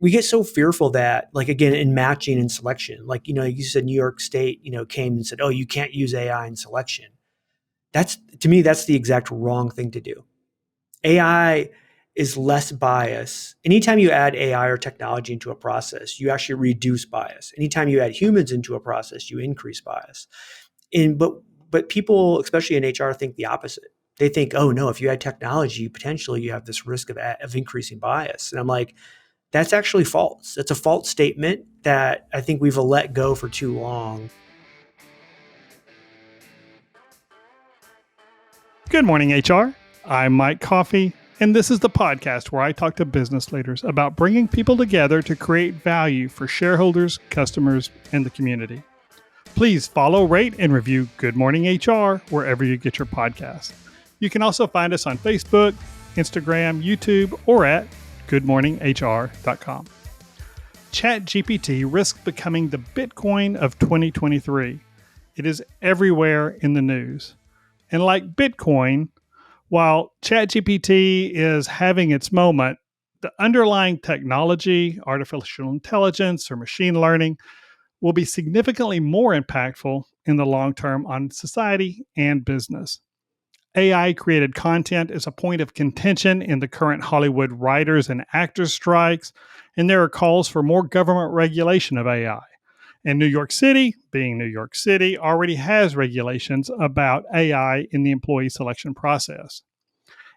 we get so fearful that, like, again, in matching and selection, like, you said New York State, came and said, oh, you can't use AI in selection. To me, that's the exact wrong thing to do. AI is less bias. Anytime you add AI or technology into a process, you actually reduce bias. Anytime you add humans into a process, you increase bias. But people, especially in HR, think the opposite. They think, oh no, if you add technology, potentially you have this risk of increasing bias. And I'm like, that's actually false. That's a false statement that I think we've let go for too long. Good morning, HR. I'm Mike Coffey, and this is the podcast where I talk to business leaders about bringing people together to create value for shareholders, customers, and the community. Please follow, rate, and review Good Morning HR wherever you get your podcasts. You can also find us on Facebook, Instagram, YouTube, or at goodmorninghr.com. ChatGPT risks becoming the Bitcoin of 2023. It is everywhere in the news. And like Bitcoin, while ChatGPT is having its moment, the underlying technology, artificial intelligence or machine learning, will be significantly more impactful in the long term on society and business. AI-created content is a point of contention in the current Hollywood writers and actors strikes, and there are calls for more government regulation of AI. And New York City, being New York City, already has regulations about AI in the employee selection process.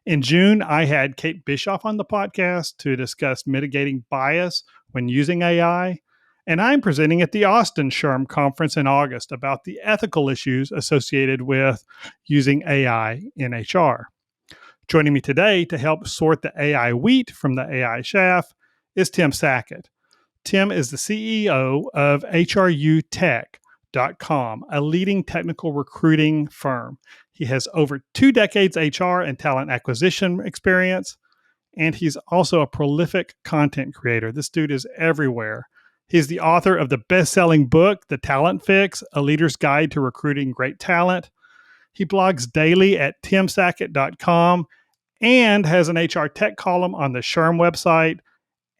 In June, I had Kate Bischoff on the podcast to discuss mitigating bias when using AI. And I'm presenting at the Austin SHRM conference in August about the ethical issues associated with using AI in HR. Joining me today to help sort the AI wheat from the AI chaff is Tim Sackett. Tim is the CEO of HRUtech.com, a leading technical recruiting firm. He has over 2 decades HR and talent acquisition experience, and he's also a prolific content creator. This dude is everywhere. He's the author of the best-selling book, The Talent Fix, A Leader's Guide to Recruiting Great Talent. He blogs daily at timsackett.com and has an HR tech column on the SHRM website.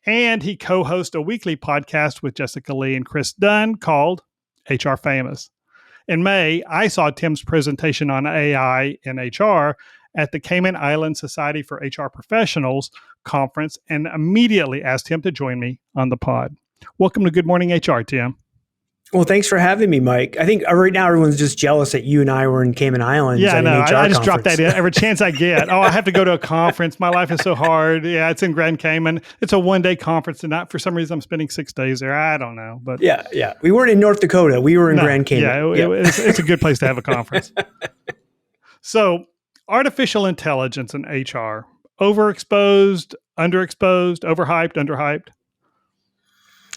And he co-hosts a weekly podcast with Jessica Lee and Chris Dunn called HR Famous. In May, I saw Tim's presentation on AI in HR at the Cayman Islands Society for HR Professionals conference and immediately asked him to join me on the pod. Welcome to Good Morning HR, Tim. Well, thanks for having me, Mike. I think right now everyone's just jealous that you and I were in Cayman Islands. Yeah, I know. I just dropped that in every chance I get. Oh, I have to go to a conference. My life is so hard. Yeah, it's in Grand Cayman. It's a one-day conference, and not for some reason I'm spending 6 days there. I don't know, but yeah. We weren't in North Dakota. We were in Grand Cayman. Yeah, it's a good place to have a conference. So, artificial intelligence in HR: overexposed, underexposed, overhyped, underhyped.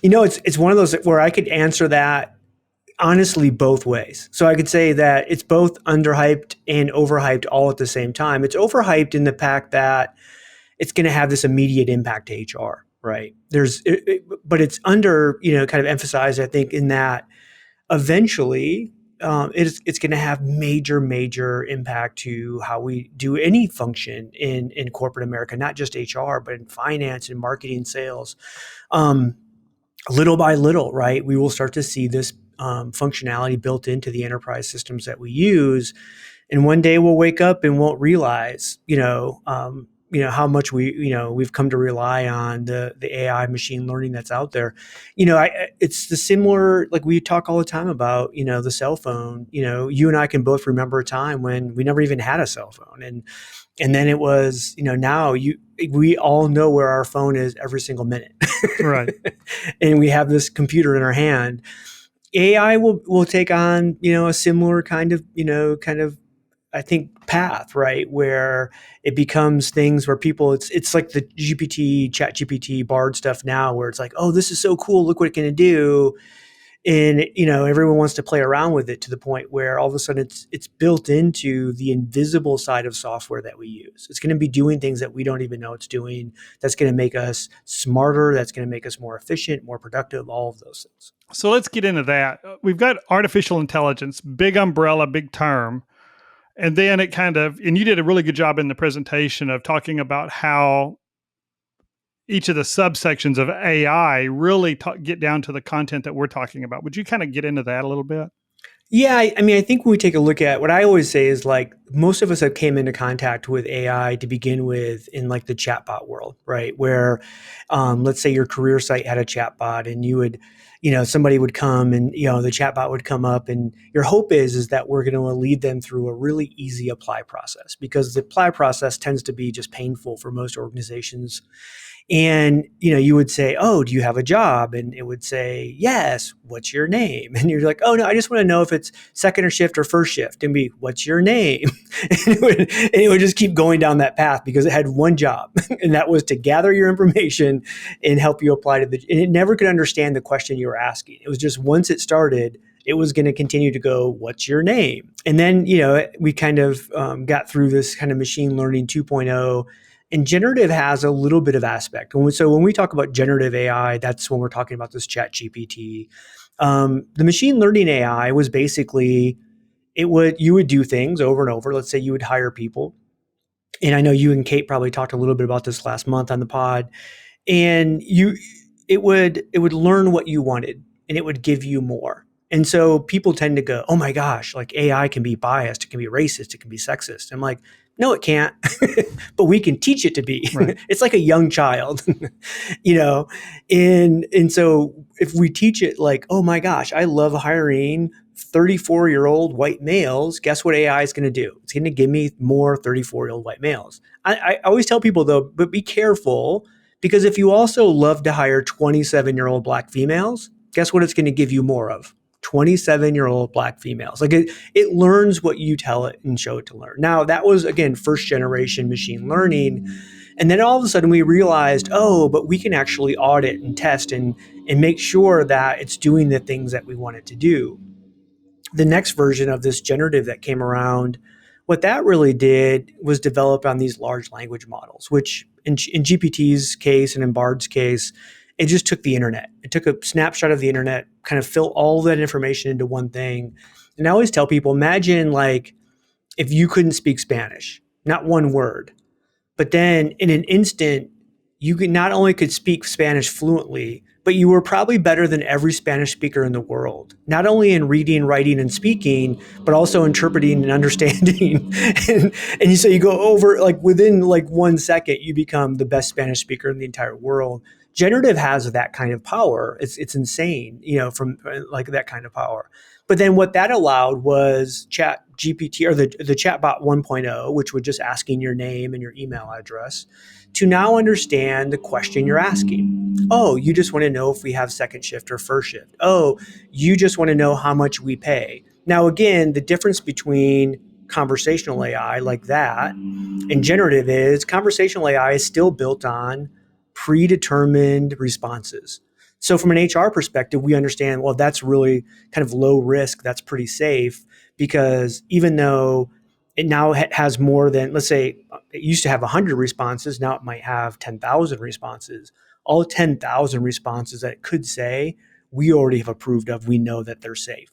It's one of those where I could answer that honestly both ways. So I could say that it's both underhyped and overhyped all at the same time. It's overhyped in the fact that it's going to have this immediate impact to HR, right? But it's kind of emphasized, I think, in that eventually it's going to have major impact to how we do any function in corporate America, not just HR, but in finance and marketing, sales. Little by little, right, we will start to see this functionality built into the enterprise systems that we use, and one day we'll wake up and won't realize, how much we've come to rely on the AI machine learning that's out there. It's the similar, like we talk all the time about, the cell phone. You and I can both remember a time when we never even had a cell phone, and then it was, now we all know where our phone is every single minute. Right. And we have this computer in our hand. AI will take on, a similar kind of, I think, path, right? Where it becomes things where people, it's like the chat GPT, Bard stuff now, where it's like, oh, this is so cool. Look what it can do. And, everyone wants to play around with it to the point where all of a sudden it's built into the invisible side of software that we use. It's going to be doing things that we don't even know it's doing. That's going to make us smarter. That's going to make us more efficient, more productive, all of those things. So let's get into that. We've got artificial intelligence, big umbrella, big term. And then and you did a really good job in the presentation of talking about how each of the subsections of AI really get down to the content that we're talking about. Would you kind of get into that a little bit? Yeah, I mean, I think when we take a look at what I always say is like most of us have came into contact with AI to begin with in like the chatbot world, right? Where, let's say your career site had a chatbot, and you would, somebody would come and the chatbot would come up, and your hope is that we're going to lead them through a really easy apply process, because the apply process tends to be just painful for most organizations. And you would say, oh, do you have a job? And it would say, yes. What's your name? And you're like, oh no, I just want to know if it's second or shift or first shift. And be, what's your name? And it would just keep going down that path, because it had one job, and that was to gather your information and help you apply to and it never could understand the question you were asking. It was just, once it started, it was going to continue to go, what's your name? And then, we kind of got through this kind of machine learning 2.0, and generative has a little bit of aspect. So when we talk about generative AI, that's when we're talking about this chat GPT. The machine learning AI was basically, you would do things over and over. Let's say you would hire people. And I know you and Kate probably talked a little bit about this last month on the pod. And it would learn what you wanted, and it would give you more. And so people tend to go, oh my gosh, like AI can be biased, it can be racist, it can be sexist. I'm like, no, it can't, but we can teach it to be. Right. It's like a young child, and so if we teach it like, oh my gosh, I love hiring 34-year-old white males, guess what AI is going to do? It's going to give me more 34-year-old white males. I always tell people though, but be careful, because if you also love to hire 27-year-old black females, guess what it's going to give you more of? 27-year-old black females. Like it learns what you tell it and show it to learn. Now, that was, again, first generation machine learning. And then all of a sudden we realized, oh, but we can actually audit and test and make sure that it's doing the things that we want it to do. The next version of this generative that came around, what that really did was develop on these large language models, which in GPT's case and in Bard's case, it just took the internet. It took a snapshot of the internet, kind of fill all that information into one thing. And I always tell people, imagine like if you couldn't speak Spanish, not one word, but then in an instant, you could not only could speak Spanish fluently, but you were probably better than every Spanish speaker in the world, not only in reading, writing, and speaking, but also interpreting and understanding. So you go over, like within like 1 second, you become the best Spanish speaker in the entire world. Generative has that kind of power. It's insane, from like that kind of power. But then what that allowed was Chat GPT, or the chatbot 1.0, which was just asking your name and your email address, to now understand the question you're asking. Oh, you just want to know if we have second shift or first shift. Oh, you just want to know how much we pay. Now, again, the difference between conversational AI like that and generative is conversational AI is still built on predetermined responses. So from an HR perspective, we understand, well, that's really kind of low risk. That's pretty safe, because even though it now has more than, let's say, it used to have 100 responses, now it might have 10,000 responses. All 10,000 responses that it could say, we already have approved of. We know that they're safe.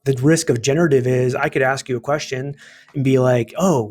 The risk of generative is I could ask you a question and be like, oh,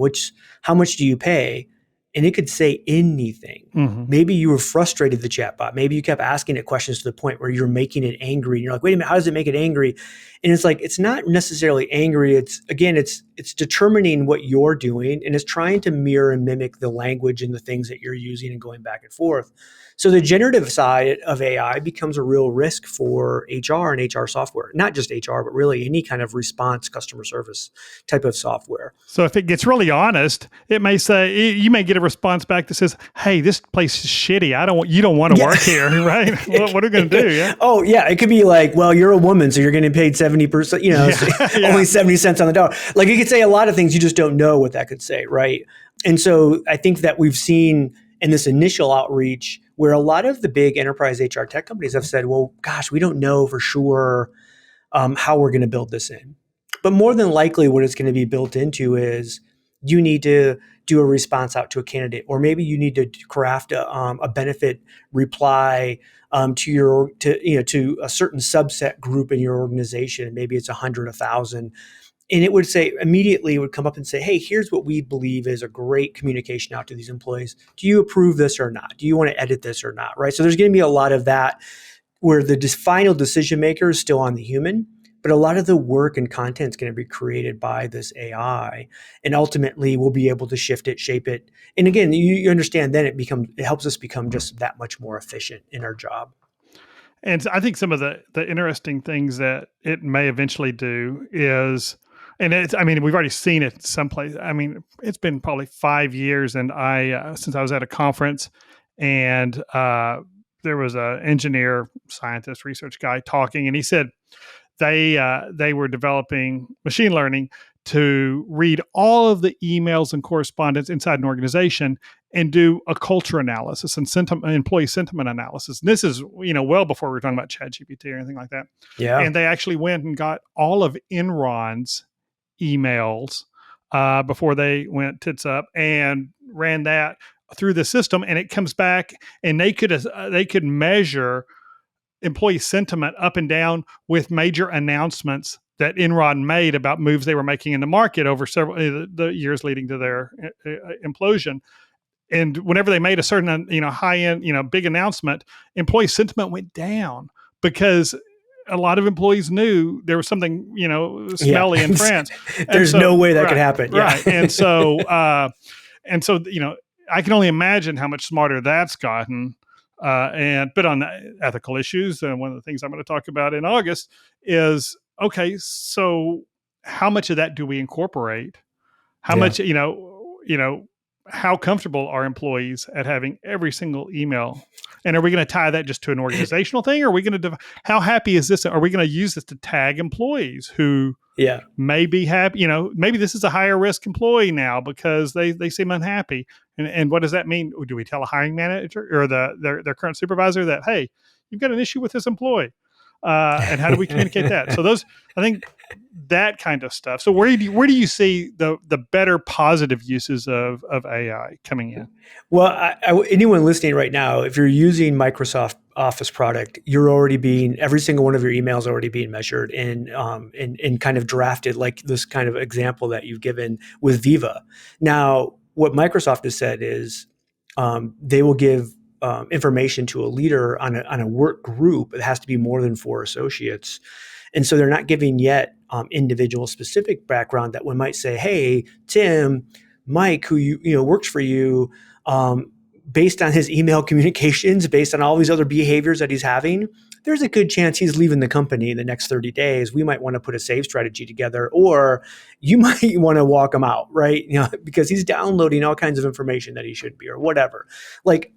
how much do you pay? And it could say anything. Mm-hmm. Maybe you were frustrated, the chatbot. Maybe you kept asking it questions to the point where you're making it angry. And you're like, wait a minute, how does it make it angry? And it's like, it's not necessarily angry. It's determining what you're doing, and it's trying to mirror and mimic the language and the things that you're using and going back and forth. So the generative side of AI becomes a real risk for HR and HR software, not just HR, but really any kind of response customer service type of software. So if it gets really honest, it may say, you may get a response back that says, hey, this place is shitty. You don't want to work here, right? What are we going to do? Yeah. Oh yeah. It could be like, well, you're a woman, so you're getting paid 70%, only 70 cents on the dollar. Like it could say a lot of things. You just don't know what that could say. Right. And so I think that we've seen in this initial outreach where a lot of the big enterprise HR tech companies have said, well, gosh, we don't know for sure how we're going to build this in. But more than likely what it's going to be built into is you need to do a response out to a candidate, or maybe you need to craft a benefit reply to a certain subset group in your organization. Maybe it's 100, 1,000. and it would say immediately, it would come up and say, hey, here's what we believe is a great communication out to these employees. Do you approve this or not? Do you want to edit this or not? Right. So there's going to be a lot of that where the final decision maker is still on the human, but a lot of the work and content is going to be created by this AI, and ultimately we'll be able to shift it, shape it. And again, you understand then it helps us become just that much more efficient in our job. And I think some of the interesting things that it may eventually do is, and it's, I mean, we've already seen it someplace. I mean, it's been probably 5 years, and since I was at a conference, and there was an engineer, scientist, research guy talking, and he said they were developing machine learning to read all of the emails and correspondence inside an organization and do a culture analysis and employee sentiment analysis. And this is, well before we were talking about ChatGPT or anything like that. Yeah. And they actually went and got all of Enron's emails before they went tits up and ran that through the system, and it comes back, and they could measure employee sentiment up and down with major announcements that Enron made about moves they were making in the market over several the years leading to their implosion. And whenever they made a certain, high end, big announcement, employee sentiment went down because a lot of employees knew there was something, smelly in France. There's no way that could happen. Yeah. Right. And so, I can only imagine how much smarter that's gotten. But on ethical issues, and one of the things I'm going to talk about in August is, okay, so how much of that do we incorporate? How much, how comfortable are employees at having every single email? And are we going to tie that just to an organizational thing? Or are we going to, how happy is this? Are we going to use this to tag employees who may be happy? Maybe this is a higher risk employee now because they seem unhappy. And what does that mean? Do we tell a hiring manager or their current supervisor that, hey, you've got an issue with this employee? And how do we communicate that? So I think that kind of stuff. So where do you see the better positive uses of AI coming in? Well, anyone listening right now, if you're using Microsoft Office product, every single one of your emails already being measured and kind of drafted, like this kind of example that you've given with Viva. Now, what Microsoft has said is they will give information to a leader on a work group. It has to be more than 4 associates. And so they're not giving yet individual specific background that one might say, hey, Tim, Mike, who works for you, based on his email communications, based on all these other behaviors that he's having, there's a good chance he's leaving the company in the next 30 days. We might want to put a save strategy together, or you might want to walk him out, right? Because he's downloading all kinds of information that he shouldn't be, or whatever. Like,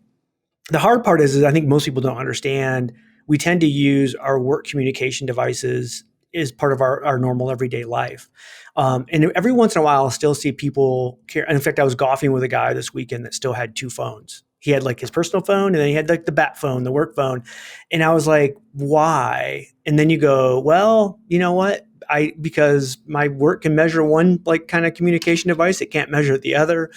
the hard part is I think most people don't understand. We tend to use our work communication devices as part of our normal everyday life. And every once in a while, I'll still see people care. In fact, I was golfing with a guy this weekend that still had 2 phones. He had like his personal phone, and then he had like the bat phone, the work phone. And I was like, why? And then you go, well, you know what? Because my work can measure one like kind of communication device, it can't measure the other.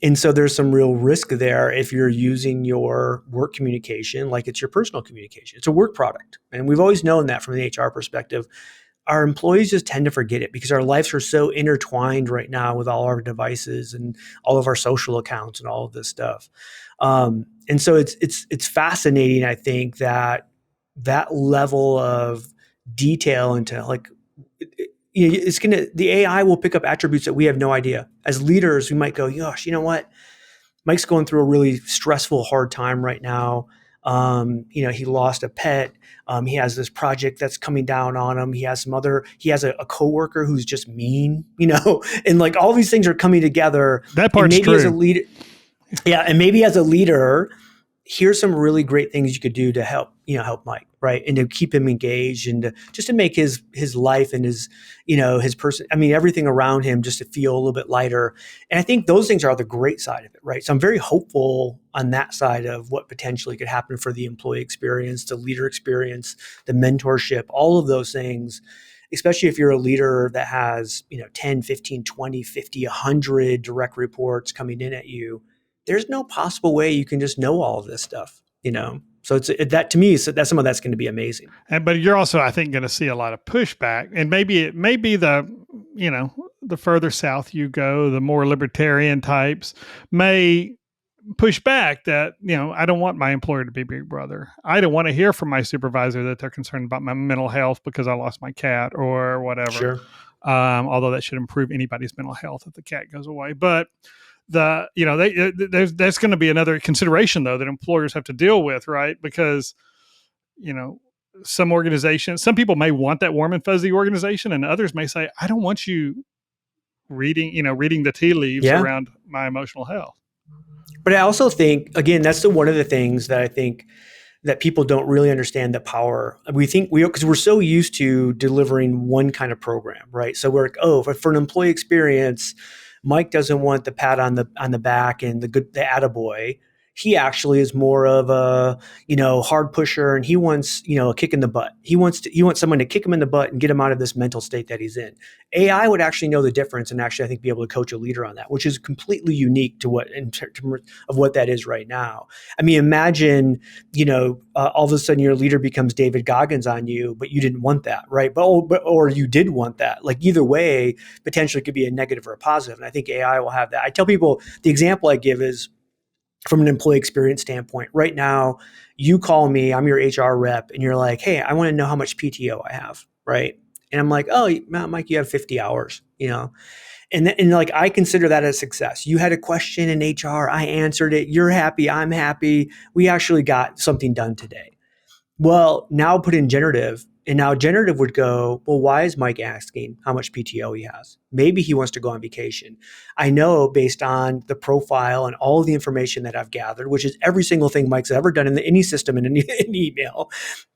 And so there's some real risk there if you're using your work communication like it's your personal communication. It's a work product. And we've always known that from the HR perspective. Our employees just tend to forget it because our lives are so intertwined right now with all our devices and all of our social accounts and all of this stuff. And so it's fascinating, I think, that level of detail into like, the AI will pick up attributes that we have no idea. As leaders, we might go, gosh, you know what? Mike's going through a really stressful, hard time right now. He lost a pet. He has this project that's coming down on him. He has a coworker who's just mean, and like all these things are coming together. That part's true. As a leader, and maybe as a leader, here's some really great things you could do to help Mike, right? And to keep him engaged and just to make his life and his person, everything around him just to feel a little bit lighter. And I think those things are the great side of it, right? So I'm very hopeful on that side of what potentially could happen for the employee experience, the leader experience, the mentorship, all of those things, especially if you're a leader that has, 10, 15, 20, 50, 100 direct reports coming in at you. There's no possible way you can just know all of this stuff, So So that to me, so that's some of that's going to be amazing. But you're also, I think, going to see a lot of pushback, and maybe it may be the further south you go, the more libertarian types may push back that, I don't want my employer to be Big Brother. I don't want to hear from my supervisor that they're concerned about my mental health because I lost my cat or whatever. Sure. Although that should improve anybody's mental health if the cat goes away. But there's going to be another consideration though that employers have to deal with, right? Because some organizations, some people may want that warm and fuzzy organization, and others may say, I don't want you reading the tea leaves around my emotional health. But I also think, again, that's one of the things that I think that people don't really understand the power. Because we're so used to delivering one kind of program, right? So we're like, for an employee experience, Mike doesn't want the pat on the back and the attaboy. He actually is more of a, hard pusher, and he wants, a kick in the butt. He wants someone to kick him in the butt and get him out of this mental state that he's in. AI would actually know the difference and actually, I think, be able to coach a leader on that, which is completely unique to in terms of what that is right now. I mean, imagine, all of a sudden your leader becomes David Goggins on you, but you didn't want that, right? Or you did want that. Like either way, potentially could be a negative or a positive. And I think AI will have that. I tell people, the example I give is, from an employee experience standpoint, right now, you call me, I'm your HR rep, and you're like, hey, I want to know how much PTO I have, right? And I'm like, oh, Mike, you have 50 hours, and like, I consider that a success. You had a question in HR, I answered it, you're happy, I'm happy, we actually got something done today. Well, now put in generative, and now generative would go, well, why is Mike asking how much PTO he has? Maybe he wants to go on vacation. I know based on the profile and all of the information that I've gathered, which is every single thing Mike's ever done in any system in an email,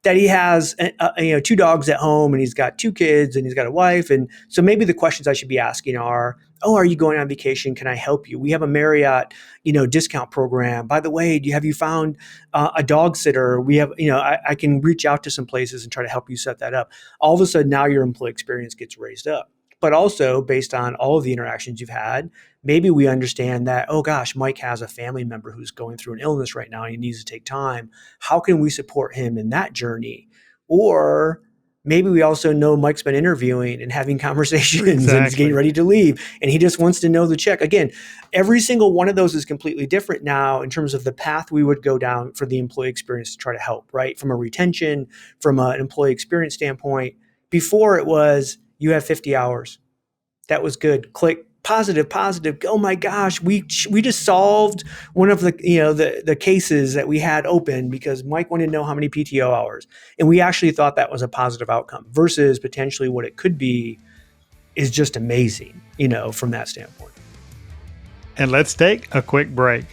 that he has 2 dogs at home and he's got 2 kids and he's got a wife. And so maybe the questions I should be asking are, are you going on vacation? Can I help you? We have a Marriott, discount program. By the way, have you found a dog sitter? We have, I can reach out to some places and try to help you set that up. All of a sudden, now your employee experience gets raised up. But also based on all of the interactions you've had, maybe we understand that, oh gosh, Mike has a family member who's going through an illness right now and he needs to take time. How can we support him in that journey? Or maybe we also know Mike's been interviewing and having conversations and he's getting ready to leave and he just wants to know the check. Again, every single one of those is completely different now in terms of the path we would go down for the employee experience to try to help, right? From a retention, from an employee experience standpoint. Before it was, you have 50 hours. That was good. Click positive. Oh my gosh, we just solved one of the cases that we had open because Mike wanted to know how many PTO hours. And we actually thought that was a positive outcome versus potentially what it could be is just amazing, from that standpoint. And let's take a quick break.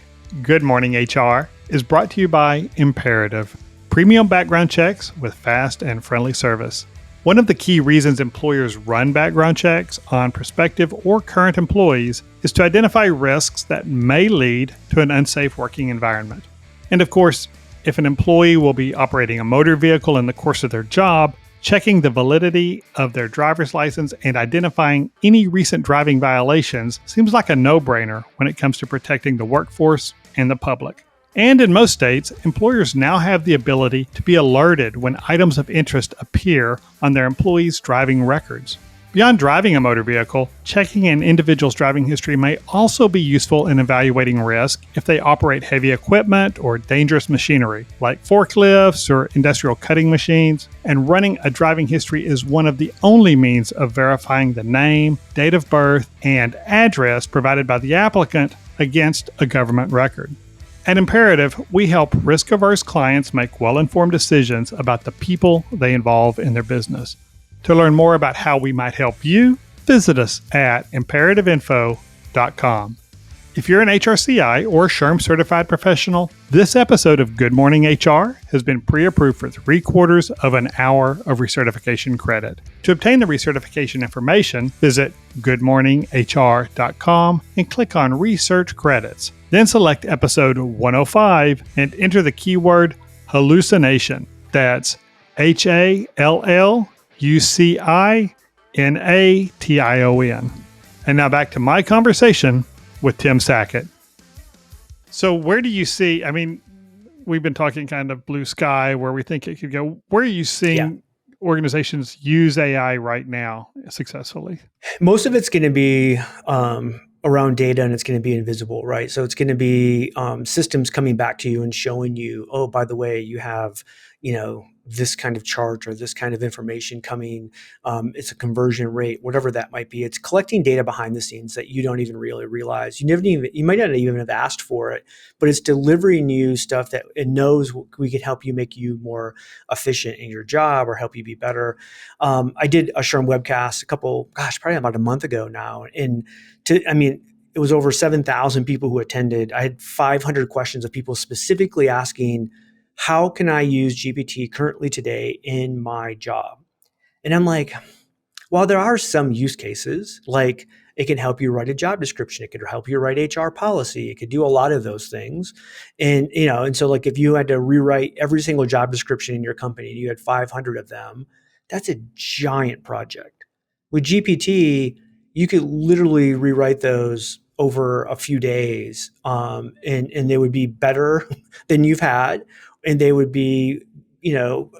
Good Morning HR is brought to you by Imperative, premium background checks with fast and friendly service. One of the key reasons employers run background checks on prospective or current employees is to identify risks that may lead to an unsafe working environment. And of course, if an employee will be operating a motor vehicle in the course of their job, checking the validity of their driver's license and identifying any recent driving violations seems like a no-brainer when it comes to protecting the workforce and the public. And in most states, employers now have the ability to be alerted when items of interest appear on their employees' driving records. Beyond driving a motor vehicle, checking an individual's driving history may also be useful in evaluating risk if they operate heavy equipment or dangerous machinery, like forklifts or industrial cutting machines, and running a driving history is one of the only means of verifying the name, date of birth, and address provided by the applicant against a government record. At Imperative, we help risk-averse clients make well-informed decisions about the people they involve in their business. To learn more about how we might help you, visit us at imperativeinfo.com. If you're an HRCI or SHRM certified professional, this episode of Good Morning HR has been pre-approved for 3/4 of an hour of recertification credit. To obtain the recertification information, visit goodmorninghr.com and click on Research Credits. Then select episode 105 and enter the keyword hallucination. That's HALLUCINATION. And now back to my conversation with Tim Sackett. So where do you see, we've been talking kind of blue sky where we think it could go. Where are you Yeah. seeing organizations use AI right now successfully? Most of it's going to be around data, and it's going to be invisible, right? So it's going to be systems coming back to you and showing you, oh, by the way, you have, this kind of chart or this kind of information coming. It's a conversion rate, whatever that might be. It's collecting data behind the scenes that you don't even really realize. You might not even have asked for it, but it's delivering you stuff that it knows we could help you, make you more efficient in your job or help you be better. I did a SHRM webcast probably about a month ago now. It was over 7,000 people who attended. I had 500 questions of people specifically asking, how can I use GPT currently today in my job? And I'm like, while there are some use cases, like it can help you write a job description, it could help you write HR policy, it could do a lot of those things. And so like if you had to rewrite every single job description in your company and you had 500 of them, that's a giant project. With GPT, you could literally rewrite those over a few days, and they would be better than you've had, and they would be,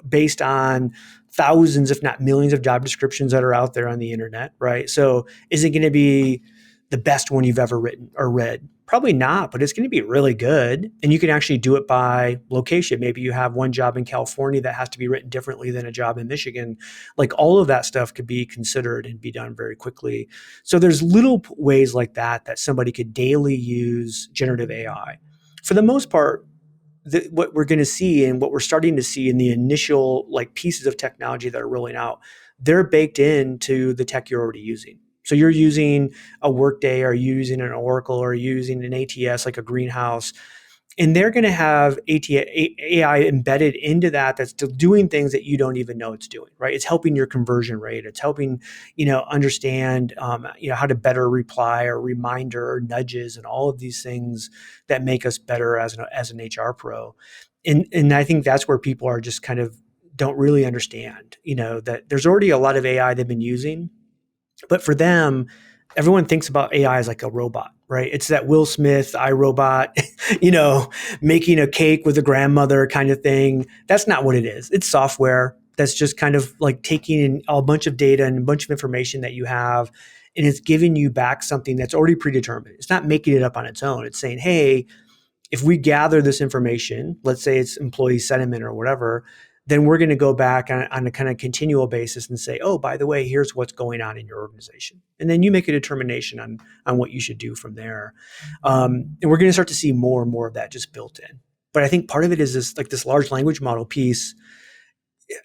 based on thousands, if not millions, of job descriptions that are out there on the internet, right? So is it going to be the best one you've ever written or read? Probably not, but it's going to be really good. And you can actually do it by location. Maybe you have one job in California that has to be written differently than a job in Michigan. Like all of that stuff could be considered and be done very quickly. So there's little ways like that somebody could daily use generative AI. For the most part, what we're going to see and what we're starting to see in the initial like pieces of technology that are rolling out, they're baked into the tech you're already using. So you're using a Workday, or using an Oracle, or using an ATS like a Greenhouse, and they're going to have AI embedded into that's still doing things that you don't even know it's doing, right? It's helping your conversion rate. It's helping, understand, how to better reply or reminder or nudges and all of these things that make us better as an HR pro. And I think that's where people are just kind of don't really understand, that there's already a lot of AI they've been using, but for them, everyone thinks about AI as like a robot, right? It's that Will Smith, iRobot, making a cake with a grandmother kind of thing. That's not what it is. It's software that's just kind of like taking in a bunch of data and a bunch of information that you have, and it's giving you back something that's already predetermined. It's not making it up on its own. It's saying, hey, if we gather this information, let's say it's employee sentiment or whatever, then we're going to go back on a kind of continual basis and say, oh, by the way, here's what's going on in your organization. And then you make a determination on what you should do from there. And we're going to start to see more and more of that just built in. But I think part of it is this large language model piece.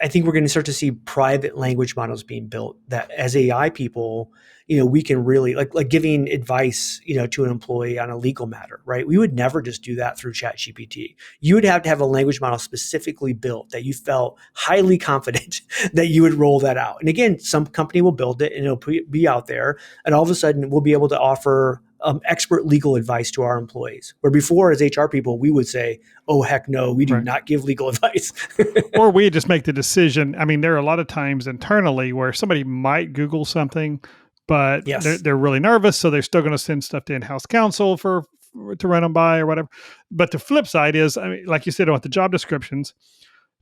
I think we're going to start to see private language models being built that as AI people, we can really like giving advice, to an employee on a legal matter, right? We would never just do that through ChatGPT. You would have to have a language model specifically built that you felt highly confident that you would roll that out. And again, some company will build it and it'll be out there, and all of a sudden we'll be able to offer expert legal advice to our employees. Where before, as HR people, we would say, oh, heck no, we do not give legal advice. Or we just make the decision. I mean, there are a lot of times internally where somebody might Google something, but Yes. they're really nervous, so they're still going to send stuff to in-house counsel to run them by or whatever. But the flip side is, I mean, like you said, about the job descriptions,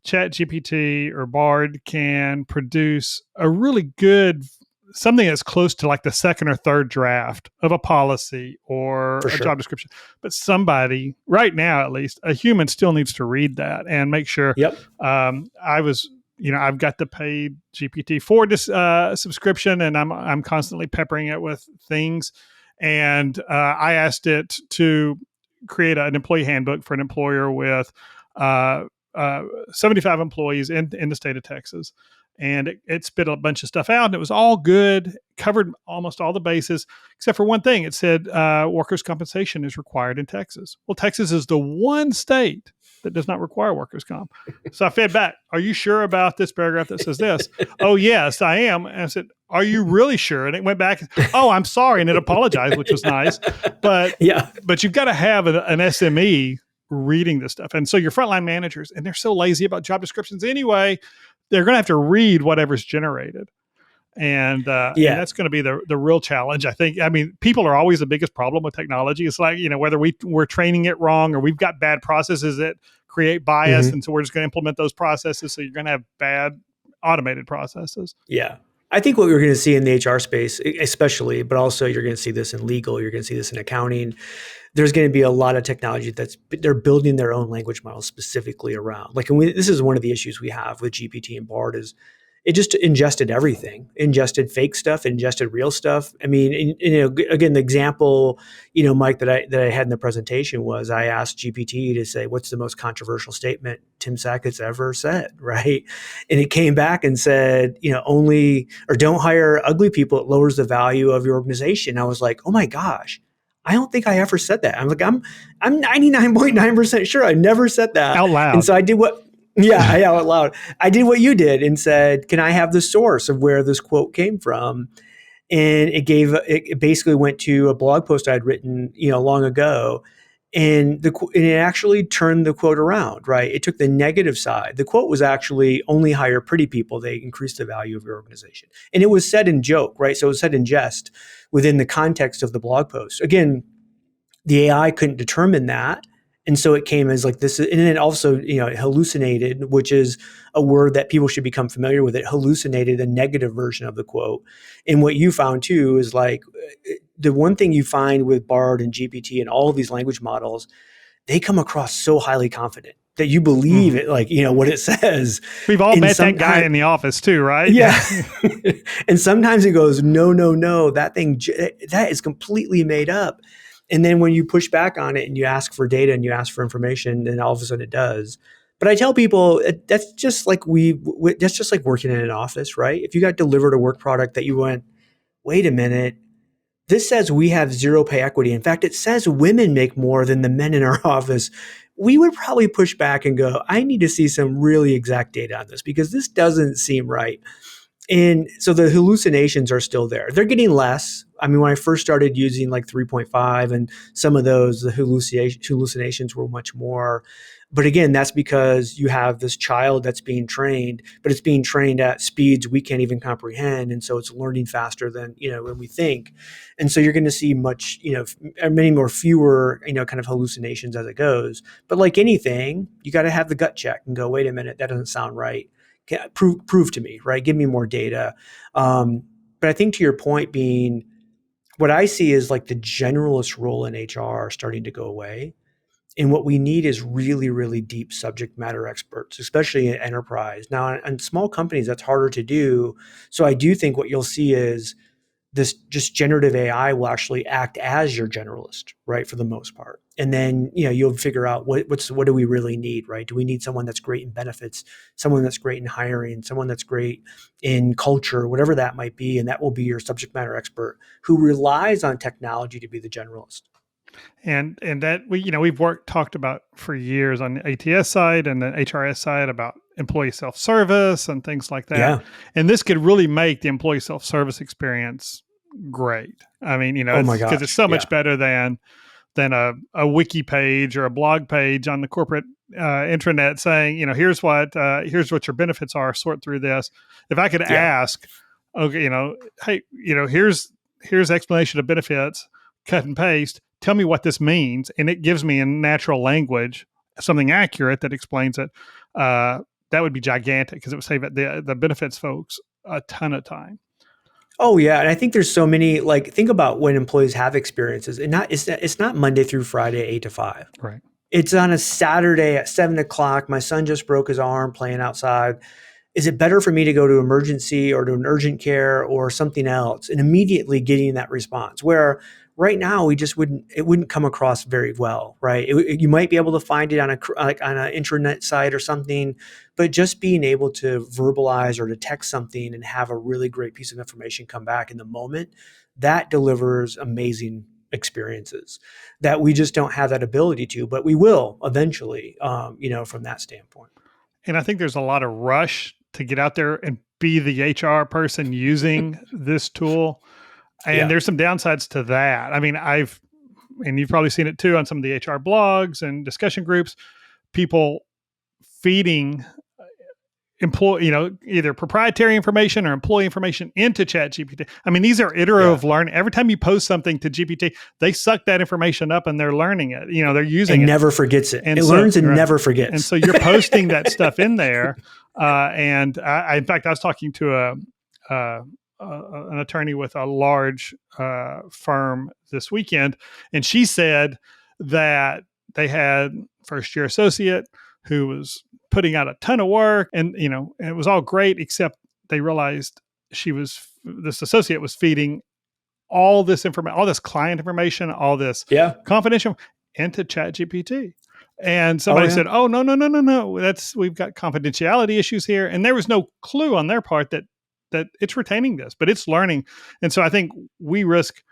ChatGPT or Bard can produce a really good something that's close to like the second or third draft of a policy or For a sure. job description. But somebody, right now at least, a human still needs to read that and make sure. Yep. I've got the paid GPT-4 subscription, and I'm constantly peppering it with things. And I asked it to create an employee handbook for an employer with 75 employees in the state of Texas. And it spit a bunch of stuff out, and it was all good, covered almost all the bases, except for one thing. It said workers' compensation is required in Texas. Well, Texas is the one state that does not require workers' comp. So I fed back, are you sure about this paragraph that says this? Oh, yes, I am. And I said, are you really sure? And it went back, oh, I'm sorry. And it apologized, which was nice. But you've got to have an SME reading this stuff. And so your frontline managers, and they're so lazy about job descriptions anyway, they're going to have to read whatever's generated. And Yeah. that's going to be the real challenge, I think. I mean, people are always the biggest problem with technology. It's like, whether we're training it wrong or we've got bad processes that create bias. Hmm. And so we're just going to implement those processes. So you're going to have bad automated processes. Yeah. I think what we're going to see in the HR space, especially, but also you're going to see this in legal, you're going to see this in accounting. There's going to be a lot of technology they're building their own language models specifically around. Like, this is one of the issues we have with GPT and Bard is it just ingested everything, ingested fake stuff, ingested real stuff. I mean, again, the example, Mike, that I had in the presentation was I asked GPT to say, what's the most controversial statement Tim Sackett's ever said, right? And it came back and said, only or don't hire ugly people. It lowers the value of your organization. I was like, oh my gosh. I don't think I ever said that. I'm 99.9% sure I never said that. Out loud. And so I did I out loud. I did what you did and said, can I have the source of where this quote came from? And it basically went to a blog post I'd written, long ago. And it actually turned the quote around, right? It took the negative side. The quote was actually only hire pretty people. They increase the value of your organization. And it was said in joke, right? So it was said in jest within the context of the blog post. Again, the AI couldn't determine that. And so it came as like this, and then also, it hallucinated, which is a word that people should become familiar with. It hallucinated a negative version of the quote. And what you found too is like the one thing you find with Bard and GPT and all of these language models, they come across so highly confident that you believe it, like, what it says. We've all met that guy in the office too, right? Yeah. And sometimes it goes, no, no, no, that is completely made up. And then when you push back on it and you ask for data and you ask for information, then all of a sudden it does. But I tell people that's just like that's just like working in an office, right? If you got delivered a work product that you went, wait a minute, this says we have zero pay equity. In fact, it says women make more than the men in our office. We would probably push back and go, I need to see some really exact data on this because this doesn't seem right. And so the hallucinations are still there. They're getting less. I mean, when I first started using like 3.5 and some of those, the hallucinations were much more. But again, that's because you have this child that's being trained, but it's being trained at speeds we can't even comprehend. And so it's learning faster than, when we think. And so you're going to see fewer, kind of hallucinations as it goes. But like anything, you got to have the gut check and go, wait a minute, that doesn't sound right. Prove to me, right? Give me more data. But I think to your point being, what I see is like the generalist role in HR starting to go away. And what we need is really, really deep subject matter experts, especially in enterprise. Now, in small companies, that's harder to do. So I do think what you'll see is this just generative AI will actually act as your generalist, right, for the most part. And then, you'll figure out what do we really need, right? Do we need someone that's great in benefits, someone that's great in hiring, someone that's great in culture, whatever that might be. And that will be your subject matter expert who relies on technology to be the generalist. And that we've talked about for years on the ATS side and the HRS side about employee self-service and things like that. Yeah. And this could really make the employee self-service experience great. I mean, Oh my because it's gosh. so Yeah. much better than a wiki page or a blog page on the corporate intranet saying, here's what your benefits are, sort through this. If I could ask, okay, hey, here's explanation of benefits, cut and paste, tell me what this means. And it gives me in natural language, something accurate that explains it. That would be gigantic because it would save the benefits folks a ton of time. Oh yeah, and I think there's so many, like, think about when employees have experiences, and it's not Monday through Friday 8 to 5. Right. It's on a Saturday at 7 o'clock. My son just broke his arm playing outside. Is it better for me to go to emergency or to an urgent care or something else, and immediately getting that response? Where right now it wouldn't come across very well, right? You might be able to find it on an intranet site or something, but just being able to verbalize or to text something and have a really great piece of information come back in the moment, that delivers amazing experiences that we just don't have that ability to, but we will eventually, from that standpoint. And I think there's a lot of rush to get out there and be the HR person using this tool. And there's some downsides to that. I mean, and you've probably seen it too on some of the HR blogs and discussion groups, people feeding either proprietary information or employee information into ChatGPT. I mean, these are iterative learning. Every time you post something to GPT, they suck that information up and they're learning it. They're using and it. Never forgets it. And it learns and never forgets. And so you're posting that stuff in there. And in fact, I was talking to an attorney with a large firm this weekend, and she said that they had first-year associate who was putting out a ton of work, and it was all great, except they realized this associate was feeding all this information, all this client information, all this confidential into ChatGPT. And somebody said, "Oh, no, we've got confidentiality issues here." And there was no clue on their part that it's retaining this, but it's learning. And so I think we risk,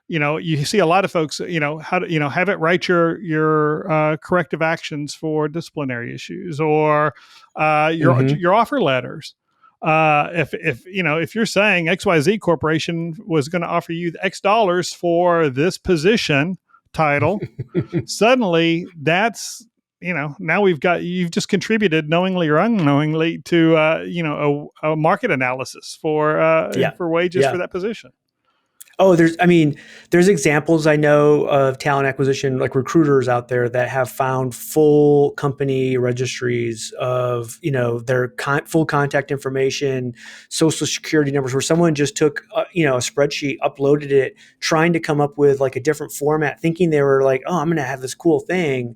you see a lot of folks, how to, have it write your corrective actions for disciplinary issues or your offer letters. If you're saying XYZ Corporation was going to offer you X dollars for this position title, suddenly that's, now you've just contributed knowingly or unknowingly to, a market analysis for wages for that position. Oh, there's examples I know of talent acquisition, like recruiters out there that have found full company registries of, their full contact information, social security numbers, where someone just took, a spreadsheet, uploaded it, trying to come up with like a different format, thinking they were like, oh, I'm going to have this cool thing,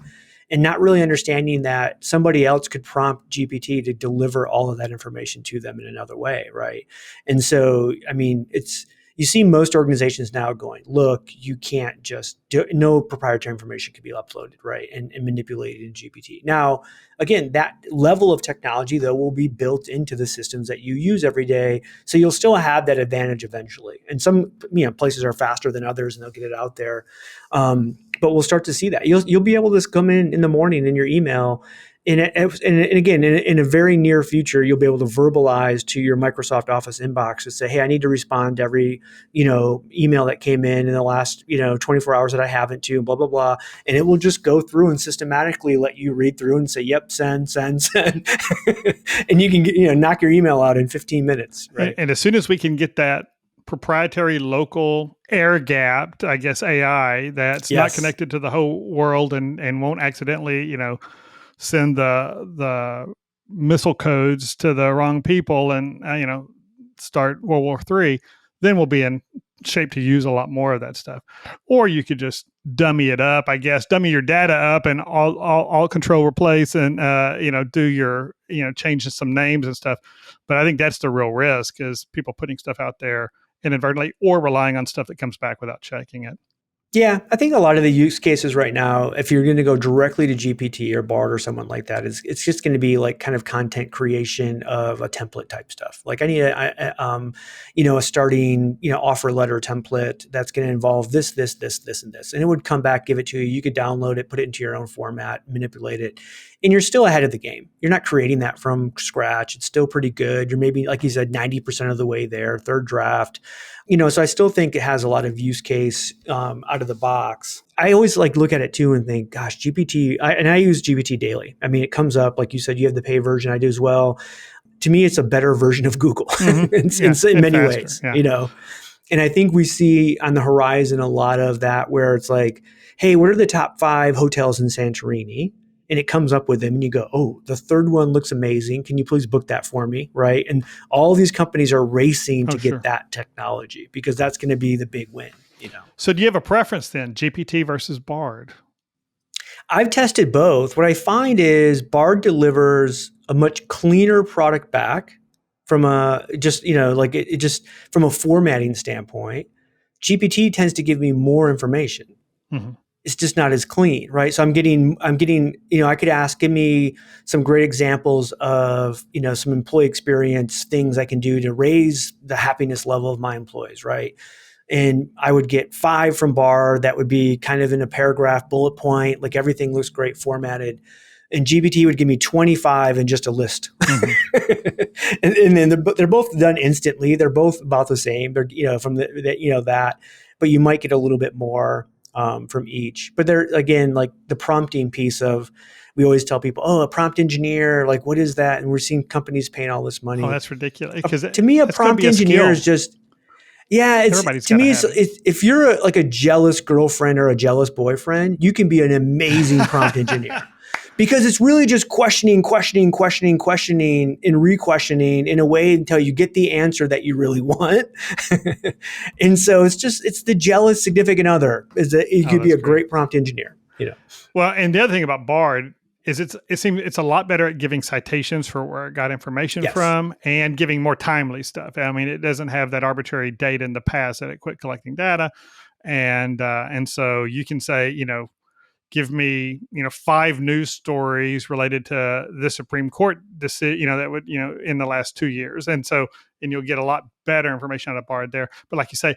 and not really understanding that somebody else could prompt GPT to deliver all of that information to them in another way, right? And so, you see most organizations now going, look, you can't just no proprietary information can be uploaded, right, and manipulated in GPT. Now, again, that level of technology, though, will be built into the systems that you use every day. So you'll still have that advantage eventually. And some places are faster than others, and they'll get it out there. But we'll start to see that. You'll be able to come in the morning in your email. And again, in a very near future, you'll be able to verbalize to your Microsoft Office inbox and say, hey, I need to respond to every, email that came in the last, 24 hours that I haven't to, blah, blah, blah. And it will just go through and systematically let you read through and say, yep, send. And you can, knock your email out in 15 minutes. Right. And as soon as we can get that proprietary, local, air-gapped, I guess, AI that's not connected to the whole world and won't accidentally, send the missile codes to the wrong people and, start World War III, then we'll be in shape to use a lot more of that stuff. Or you could just dummy it up, I guess, dummy your data up and all control replace and, do your, change some names and stuff. But I think that's the real risk, is people putting stuff out there inadvertently or relying on stuff that comes back without checking it. Yeah, I think a lot of the use cases right now, if you're going to go directly to GPT or Bard or someone like that, it's just going to be like kind of content creation of a template type stuff. Like I need a starting, offer letter template that's going to involve this, and this, and it would come back, give it to you. You could download it, put it into your own format, manipulate it, and you're still ahead of the game. You're not creating that from scratch. It's still pretty good. You're maybe, like you said, 90% of the way there, third draft. So I still think it has a lot of use case out of the box. I always look at it too and think, gosh, GPT, I use GPT daily. It comes up, like you said, you have the pay version. I do as well. To me, it's a better version of Google in many ways, And I think we see on the horizon a lot of that where it's like, hey, what are the top 5 hotels in Santorini? And it comes up with them and you go, oh, the third one looks amazing. Can you please book that for me? Right. And all these companies are racing to get that technology because that's going to be the big win. So do you have a preference then, GPT versus Bard? I've tested both. What I find is Bard delivers a much cleaner product back from from a formatting standpoint. GPT tends to give me more information. Mm-hmm. It's just not as clean, right? So I'm getting, I could ask, give me some great examples of, some employee experience things I can do to raise the happiness level of my employees, right? And I would get 5 from Bard that would be kind of in a paragraph bullet point, like everything looks great formatted. And GPT would give me 25 and just a list. Mm-hmm. and then they're both done instantly. They're both about the same. They're, from that, but you might get a little bit more from each. But they're, again, like the prompting piece of, we always tell people, oh, a prompt engineer, like what is that? And we're seeing companies paying all this Oh, money. that's ridiculous. Because To me, a that's going to prompt be a engineer skill. is just, yeah, it's Everybody's to got to me, have it. if you're like a jealous girlfriend or a jealous boyfriend, you can be an amazing prompt engineer because it's really just questioning, and re-questioning in a way until you get the answer that you really want. And so it's the jealous significant other is that you could be That's a great. great prompt engineer, Well, and the other thing about Bard is it's a lot better at giving citations for where it got information Yes. from and giving more timely stuff. I mean, it doesn't have that arbitrary date in the past that it quit collecting data, and so you can say, give me 5 news stories related to the Supreme Court decision, that would in the last 2 years, and you'll get a lot better information out of Bard there. But like you say,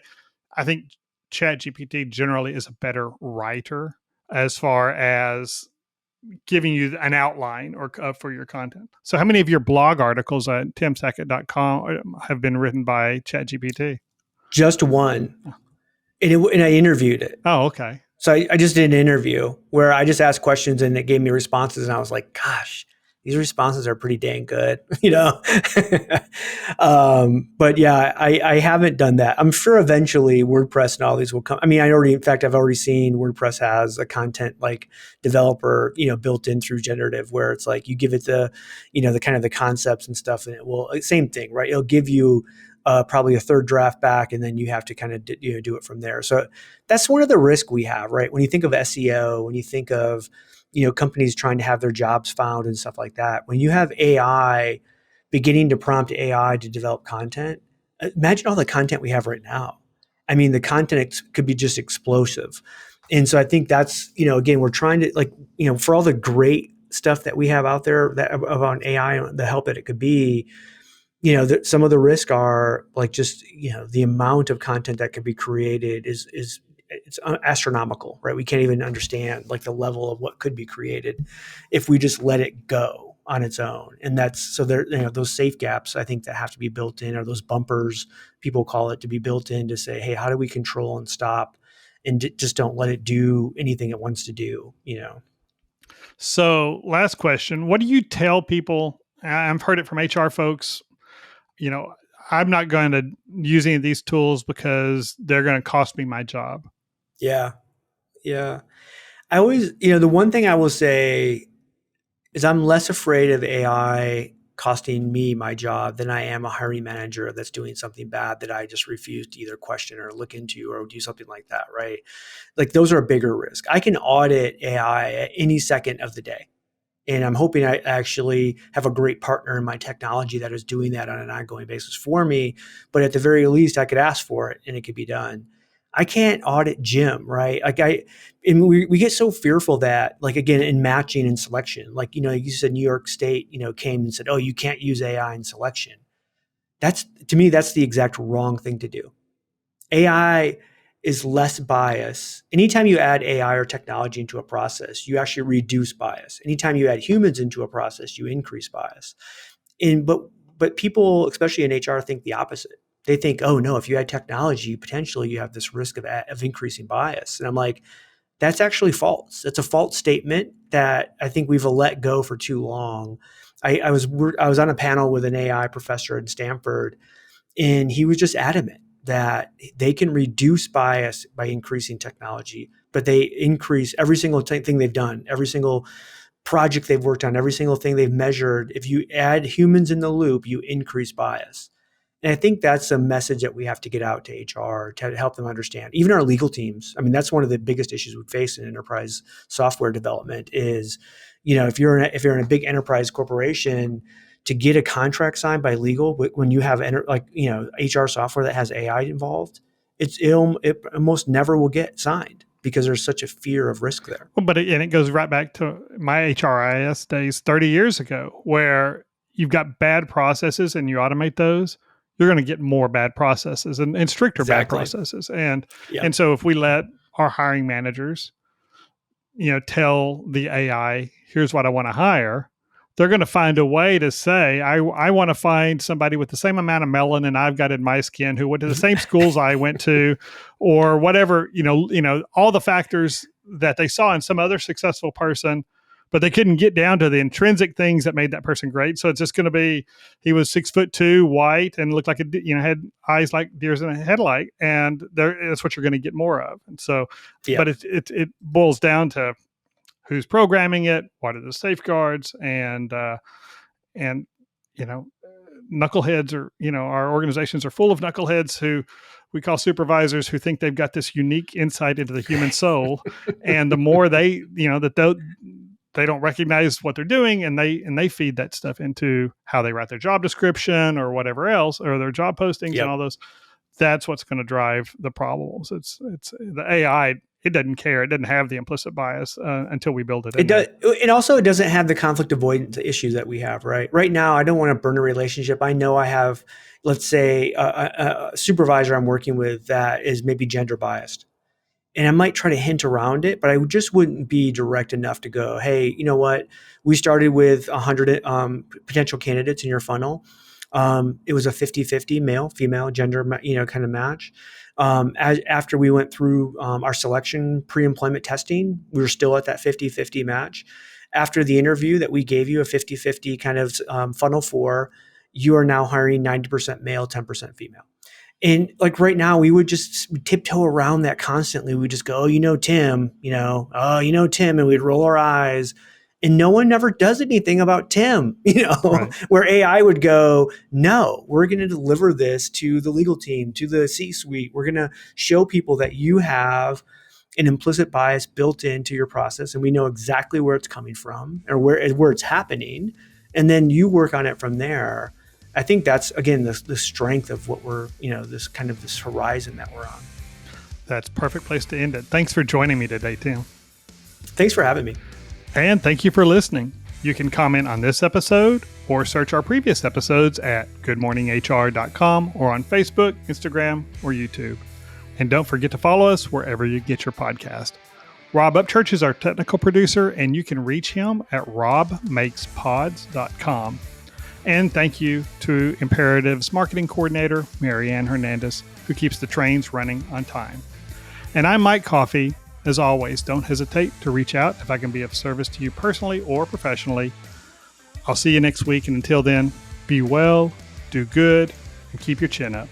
I think ChatGPT generally is a better writer as far as giving you an outline or for your content. So how many of your blog articles at timsackett.com have been written by ChatGPT? just one, and I interviewed it. Oh, okay. So I just did an interview where I just asked questions and it gave me responses, and I was like, gosh, these responses are pretty dang good, But yeah, I haven't done that. I'm sure eventually WordPress and all these will come. I mean, I've already seen WordPress has a content like developer, built in through generative, where it's like you give it the kind of the concepts and stuff, and it will same thing, right? It'll give you probably a third draft back, and then you have to kind of do it from there. So that's one of the risks we have, right? When you think of SEO, when you think of companies trying to have their jobs found and stuff like that, when you have AI beginning to prompt AI to develop content, imagine all the content we have right now. I mean, the content could be just explosive. And so I think that's, again, we're trying to for all the great stuff that we have out there about AI and the help that it could be, some of the risks are like just, the amount of content that could be created is it's astronomical, right? We can't even understand like the level of what could be created if we just let it go on its own. And that's, so there, those safe gaps, I think that have to be built in, or those bumpers, people call it, to be built in to say, hey, how do we control and stop and just don't let it do anything it wants to do, So last question, what do you tell people? I've heard it from HR folks, I'm not going to use any of these tools because they're going to cost me my job. Yeah. Yeah. I always, the one thing I will say is I'm less afraid of AI costing me my job than I am a hiring manager that's doing something bad that I just refuse to either question or look into or do something like that, right? Like those are a bigger risk. I can audit AI at any second of the day. And I'm hoping I actually have a great partner in my technology that is doing that on an ongoing basis for me. But at the very least, I could ask for it and it could be done. I can't audit Jim, right? And we get so fearful that, like, again, in matching and selection, like, you said New York State, came and said, oh, you can't use AI in selection. To me, that's the exact wrong thing to do. AI is less bias. Anytime you add AI or technology into a process, you actually reduce bias. Anytime you add humans into a process, you increase bias. But people, especially in HR, think the opposite. They think, oh no, if you add technology, potentially you have this risk of increasing bias. And I'm like, that's actually false. That's a false statement that I think we've let go for too long. I was on a panel with an AI professor at Stanford, and he was just adamant that they can reduce bias by increasing technology, but they increase every single thing they've done, every single project they've worked on, every single thing they've measured. If you add humans in the loop, you increase bias. And I think that's a message that we have to get out to HR to help them understand. Even our legal teams. I mean, that's one of the biggest issues we face in enterprise software development is, if you're in a big enterprise corporation, to get a contract signed by legal when you have HR software that has AI involved, it almost never will get signed because there's such a fear of risk there. Well, but it goes right back to my HRIS days 30 years ago, where you've got bad processes and you automate those, you're going to get more bad processes and stricter Exactly. bad processes. And so if we let our hiring managers, tell the AI, here's what I want to hire, they're going to find a way to say, I want to find somebody with the same amount of melanin I've got in my skin, who went to the same schools I went to, or whatever, all the factors that they saw in some other successful person but they couldn't get down to the intrinsic things that made that person great. So it's just going to be, he was 6'2", white, and looked like had eyes like deers in a headlight, and that's what you're going to get more of. And so, but it boils down to who's programming it, what are the safeguards, and knuckleheads are, our organizations are full of knuckleheads who we call supervisors, who think they've got this unique insight into the human soul. And the more they don't recognize what they're doing, and they feed that stuff into how they write their job description or whatever else, or their job postings and all those. That's what's going to drive the problems. It's the AI. It doesn't care. It doesn't have the implicit bias until we build it. It does. And also, it doesn't have the conflict avoidance issues that we have, right? Right now, I don't want to burn a relationship. I know I have, let's say, a supervisor I'm working with that is maybe gender biased. And I might try to hint around it, but I just wouldn't be direct enough to go, hey, you know what? We started with 100 potential candidates in your funnel. It was a 50-50 male, female, gender, kind of match. After we went through our selection pre-employment testing, we were still at that 50-50 match. After the interview that we gave you a 50-50 kind of funnel for, you are now hiring 90% male, 10% female. And like right now, we would just tiptoe around that constantly. We just go, Tim, Tim, and we'd roll our eyes. And no one ever does anything about Tim, right. Where AI would go, no, we're going to deliver this to the legal team, to the C-suite. We're going to show people that you have an implicit bias built into your process, and we know exactly where it's coming from or where it's happening. And then you work on it from there. I think that's, again, the strength of what we're, this horizon that we're on. That's a perfect place to end it. Thanks for joining me today, Tim. Thanks for having me. And thank you for listening. You can comment on this episode or search our previous episodes at goodmorninghr.com or on Facebook, Instagram, or YouTube. And don't forget to follow us wherever you get your podcast. Rob Upchurch is our technical producer, and you can reach him at robmakespods.com. And thank you to Imperative's marketing coordinator, Marianne Hernandez, who keeps the trains running on time. And I'm Mike Coffey. As always, don't hesitate to reach out if I can be of service to you personally or professionally. I'll see you next week, and until then, be well, do good, and keep your chin up.